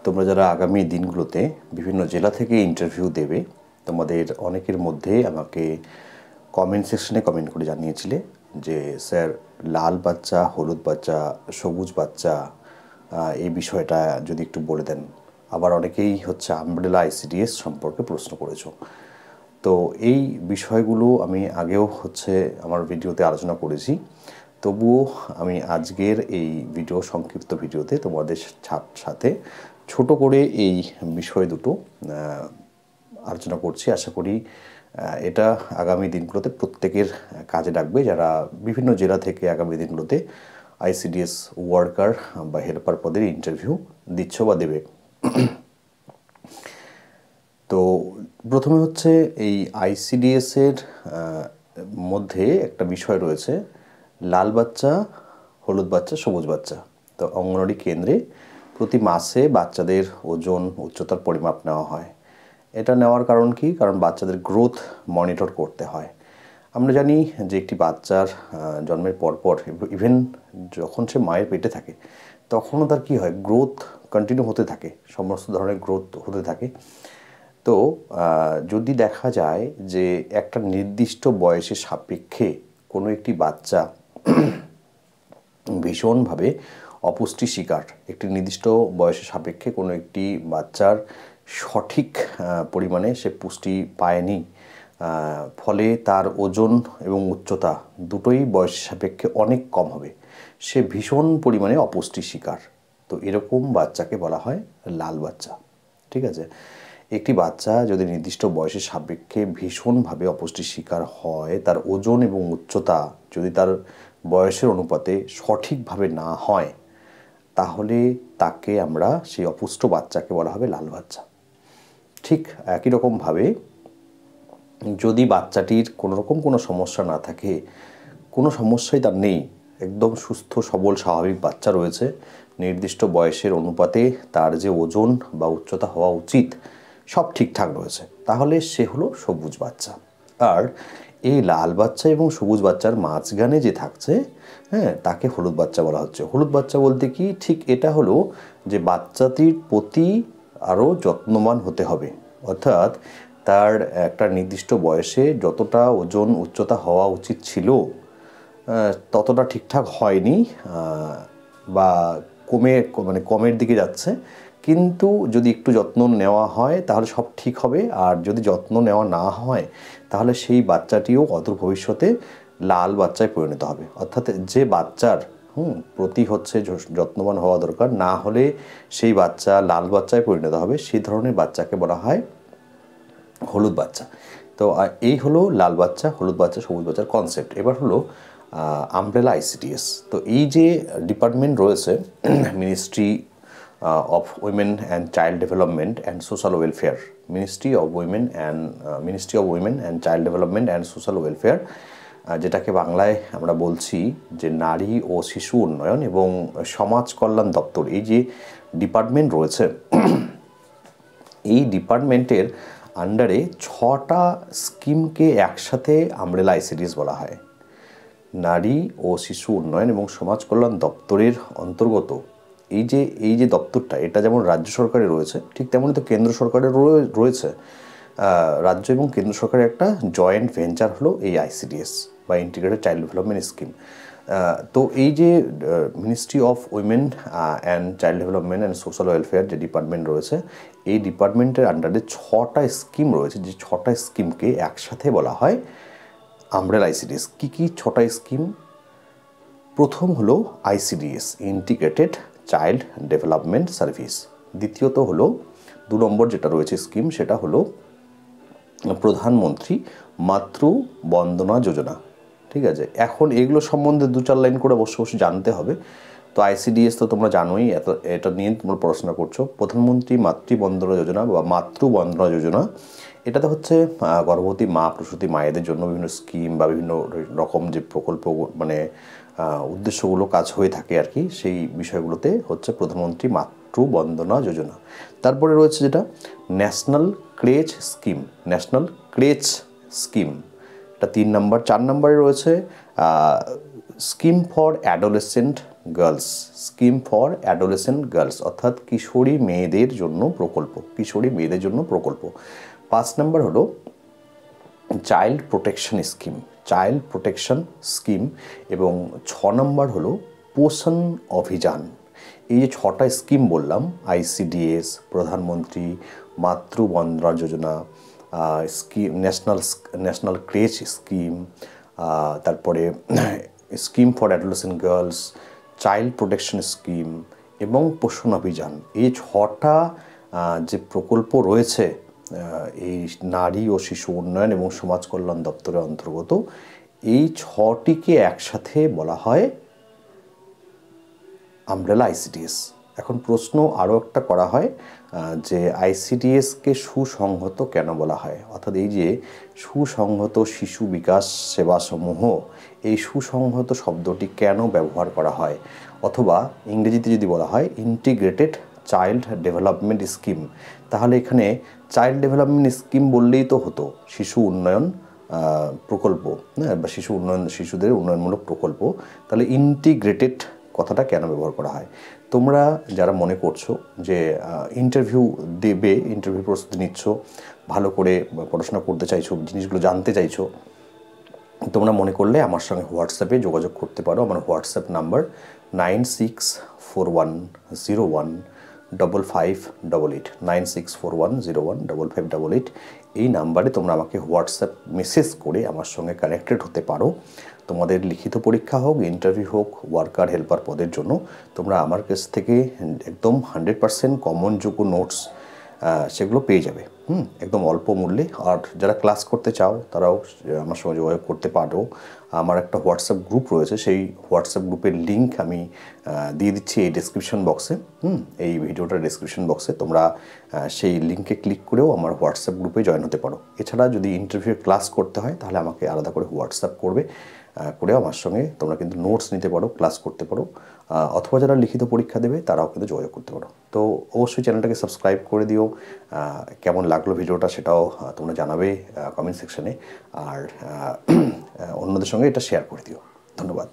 তোমরা যারা আগামী দিনগুলোতে বিভিন্ন জেলা থেকে ইন্টারভিউ দেবে, তোমাদের অনেকের মধ্যে আমাকে কমেন্ট সেকশনে কমেন্ট করে জানিয়েছিলে যে স্যার লাল বাচ্চা, হলুদ বাচ্চা, সবুজ বাচ্চা এই বিষয়টা যদি একটু বলে দেন। আবার অনেকেই হচ্ছে আমব্রেলা আইসিডিএস সম্পর্কে প্রশ্ন করেছো। তো এই বিষয়গুলো আমি আগেও আমার ভিডিওতে আলোচনা করেছি, তবুও আমি আজকের এই সংক্ষিপ্ত ভিডিওতে তোমাদের সাথে ছোট করে এই বিষয় দুটো আলোচনা করছি। আশা করি এটা আগামী দিনগুলোতে প্রত্যেকের কাজে লাগবে, যারা বিভিন্ন জেলা থেকে আগামী দিনগুলোতে আইসিডিএস ওয়ার্কার বা হেল্পার পদের ইন্টারভিউ দিচ্ছ বা দেবে। তো প্রথমে এই আইসিডিএসের মধ্যে একটা বিষয় রয়েছে, লাল বাচ্চা, হলুদ বাচ্চা, সবুজ বাচ্চা। তো অঙ্গনওয়াড়ি কেন্দ্রে প্রতি মাসে বাচ্চাদের ওজন, উচ্চতার পরিমাপ নেওয়া হয়। এটা নেওয়ার কারণ কি? কারণ বাচ্চাদের গ্রোথ মনিটর করতে হয়। আমরা জানি যে একটি বাচ্চার জন্মের পরপর ইভেন যখন সে মায়ের পেটে থাকে তখনও তার কী হয়, গ্রোথ কন্টিনিউ হতে থাকে, সমস্ত ধরনের গ্রোথ হতে থাকে। তো যদি দেখা যায় যে একটা নির্দিষ্ট বয়সের সাপেক্ষে কোনো একটি বাচ্চা ভীষণভাবে অপুষ্টি শিকার, একটি নির্দিষ্ট বয়সের সাপেক্ষে কোনো একটি বাচ্চার সঠিক পরিমাণে সে পুষ্টি পায়নি, ফলে তার ওজন এবং উচ্চতা দুটোই বয়সের সাপেক্ষে অনেক কম হবে, সে ভীষণ পরিমাণে অপুষ্টি শিকার। তো এরকম বাচ্চাকে বলা হয় লাল বাচ্চা। ঠিক আছে? একটি বাচ্চা যদি নির্দিষ্ট বয়সের সাপেক্ষে ভীষণভাবে অপুষ্টির শিকার হয়, তার ওজন এবং উচ্চতা যদি তার বয়সের অনুপাতে সঠিকভাবে না হয়, তাহলে তাকে আমরা সেই অপুষ্ট বাচ্চাকে বলা হবে লাল বাচ্চা। ঠিক একই রকমভাবে যদি বাচ্চাটির কোনোরকম কোনো সমস্যা না থাকে, কোনো সমস্যাই তার নেই, একদম সুস্থ সবল স্বাভাবিক বাচ্চা রয়েছে, নির্দিষ্ট বয়সের অনুপাতে তার যে ওজন বা উচ্চতা হওয়া উচিত সব ঠিকঠাক রয়েছে, তাহলে সে হলো সবুজ বাচ্চা। আর এই লাল বাচ্চা এবং সবুজ বাচ্চার মাঝখানে যে থাকছে, তাকে হলুদ বাচ্চা বলা হচ্ছে। হলুদ বাচ্চা বলতে কি? ঠিক এটা হলো যে বাচ্চাটির প্রতি আরও যত্নবান হতে হবে, অর্থাৎ তার একটা নির্দিষ্ট বয়সে যতটা ওজন উচ্চতা হওয়া উচিত ছিল ততটা ঠিকঠাক হয়নি, বা কমের দিকে যাচ্ছে। কিন্তু যদি একটু যত্ন নেওয়া হয় তাহলে সব ঠিক হবে, আর যদি যত্ন নেওয়া না হয় তাহলে সেই বাচ্চাটিও অদূর ভবিষ্যতে লাল বাচ্চায় পরিণত হবে। অর্থাৎ যে বাচ্চার প্রতি যত্নবান হওয়া দরকার, না হলে সেই বাচ্চা লাল বাচ্চায় পরিণত হবে, সেই ধরনের বাচ্চাকে বলা হয় হলুদ বাচ্চা। তো এই হলো লাল বাচ্চা, হলুদ বাচ্চা, সবুজ বাচ্চার কনসেপ্ট। এবার হলো আমব্রেলা আইসিডিএস। তো এই যে ডিপার্টমেন্ট রয়েছে, ministry of women and child development and social welfare, ministry of women and child development and social welfare, যেটাকে বাংলায় আমরা বলছি যে নারী ও শিশু উন্নয়ন এবং সমাজ কল্যাণ দপ্তর। এই যে ডিপার্টমেন্ট রয়েছে, এই ডিপার্টমেন্টের আন্ডারে 6টা স্কিমকে একসাথে আমব্রেলা আইসিডিএস বলা হয়। নারী ও শিশু উন্নয়ন এবং সমাজ কল্যাণ দপ্তরের অন্তর্গত এই যে দপ্তরটা, এটা যেমন রাজ্য সরকারের রয়েছে, ঠিক তেমনই তো কেন্দ্র সরকারের রয়েছে। রাজ্য এবং কেন্দ্র সরকারের একটা জয়েন্ট ভেঞ্চার হলো এই আইসিডিএস বা ইন্টিগ্রেটেড চাইল্ড ডেভেলপমেন্ট স্কিম। তো এই যে ministry of women and child development and social welfare যে ডিপার্টমেন্ট রয়েছে, এই ডিপার্টমেন্টের আন্ডারে 6টা স্কিম রয়েছে, যে 6টা স্কিমকে একসাথে বলা হয় আমব্রেলা আইসিডিএস। কী কী 6টা স্কিম? প্রথম হলো ICDS, integrated child development service. দ্বিতীয়ত হলো 2 নম্বর যেটা রয়েছে স্কিম, সেটা হলো প্রধানমন্ত্রী মাতৃ বন্দনা যোজনা। ঠিক আছে? এখন এগুলো সম্বন্ধে 2-4 লাইন করে অবশ্যই জানতে হবে। তো আইসিডিএস তো তোমরা জানোই, এটা নিয়ে তোমরা পড়াশোনা করছো। প্রধানমন্ত্রী মাতৃ বন্দনা যোজনা বা মাতৃ বন্দনা যোজনা, এটাতে গর্ভবতী মা, প্রসূতি মায়েদের জন্য বিভিন্ন স্কিম বা বিভিন্ন রকম যে প্রকল্প উদ্দেশ্যগুলো কাজ হয়ে থাকে আর কি, সেই বিষয়গুলোতে প্রধানমন্ত্রী মাতৃ বন্দনা যোজনা। তারপরে রয়েছে যেটা ন্যাশনাল ক্রেচ স্কিম, এটা 3 নম্বর। 4 নম্বরে রয়েছে scheme for adolescent girls, scheme for adolescent girls, অর্থাৎ কিশোরী মেয়েদের জন্য প্রকল্প, কিশোরী মেয়েদের জন্য প্রকল্প। 5 নম্বর হলো child protection scheme, child protection scheme. এবং 6 নম্বর হলো পোষণ অভিযান। এই যে 6টা স্কিম বললাম, ICDS, প্রধানমন্ত্রী মাতৃ বন্দনা যোজনা, স্কিম ন্যাশনাল ক্রেচ স্কিম, তারপরে scheme for adolescent girls, child protection scheme এবং পোষণ অভিযান, এই 6টা যে প্রকল্প রয়েছে এই নারী ও শিশু উন্নয়ন এবং সমাজ কল্যাণ দপ্তরের অন্তর্গত, এই 6টিকে একসাথে বলা হয় আমব্রেলা ICDS। এখন প্রশ্ন আরও একটা করা হয় যে ICDSকে সুসংহত কেন বলা হয়, অর্থাৎ এই যে সুসংহত শিশু বিকাশ সেবা সমূহ, এই সুসংহত শব্দটি কেন ব্যবহার করা হয়, অথবা ইংরেজিতে যদি বলা হয় ইন্টিগ্রেটেড চাইল্ড ডেভেলপমেন্ট স্কিম, তাহলে এখানে চাইল্ড ডেভেলপমেন্ট স্কিম বললেই তো হতো, শিশু উন্নয়ন প্রকল্প, বা শিশুদের উন্নয়নমূলক প্রকল্প, তাহলে ইন্টিগ্রেটেড কথাটা কেন ব্যবহার করা হয়। তোমরা যারা মনে করছো যে ইন্টারভিউ দেবে, ইন্টারভিউ প্রস্তুতি নিচ্ছ, ভালো করে পড়াশোনা করতে চাইছো, জিনিসগুলো জানতে চাইছো, তোমরা মনে করলে আমার সঙ্গে হোয়াটসঅ্যাপে যোগাযোগ করতে পারো। আমার হোয়াটসঅ্যাপ নাম্বার 9641015588, 9641015588। এই নাম্বারে তোমরা আমাকে হোয়াটসঅ্যাপ মেসেজ করে আমার সঙ্গে কানেক্টেড হতে পারো। তোমাদের লিখিত পরীক্ষা হোক, ইন্টারভিউ হোক, ওয়ার্কার হেল্পার পদের জন্য তোমরা আমার কাছ থেকে একদম 100% কমনযোগ্য নোটস সেগুলো পেয়ে যাবে একদম অল্প মূল্যে। আর যারা ক্লাস করতে চাও তারাও আমার সঙ্গে যোগাযোগ করতে পারো। আমার একটা হোয়াটসঅ্যাপ গ্রুপ রয়েছে, সেই হোয়াটসঅ্যাপ গ্রুপের লিঙ্ক আমি দিয়ে দিচ্ছি এই ডেসক্রিপশন বক্সে, এই ভিডিওটার ডেসক্রিপশন বক্সে। তোমরা সেই লিঙ্কে ক্লিক করেও আমার হোয়াটসঅ্যাপ গ্রুপে জয়েন হতে পারো। এছাড়া যদি ইন্টারভিউ ক্লাস করতে হয় তাহলে আমাকে আলাদা করে হোয়াটসঅ্যাপ করেও আমার সঙ্গে তোমরা কিন্তু নোটস নিতে পারো, ক্লাস করতে পারো, অথবা যারা লিখিত পরীক্ষা দেবে তারাও কিন্তু যোগাযোগ করতে পারো। তো অবশ্যই চ্যানেলটাকে সাবস্ক্রাইব করে দিও। কেমন লাগলো ভিডিওটা সেটাও তোমরা জানাবে কমেন্ট সেকশনে, আর অন্যদের সঙ্গে এটা শেয়ার করে দিও। ধন্যবাদ।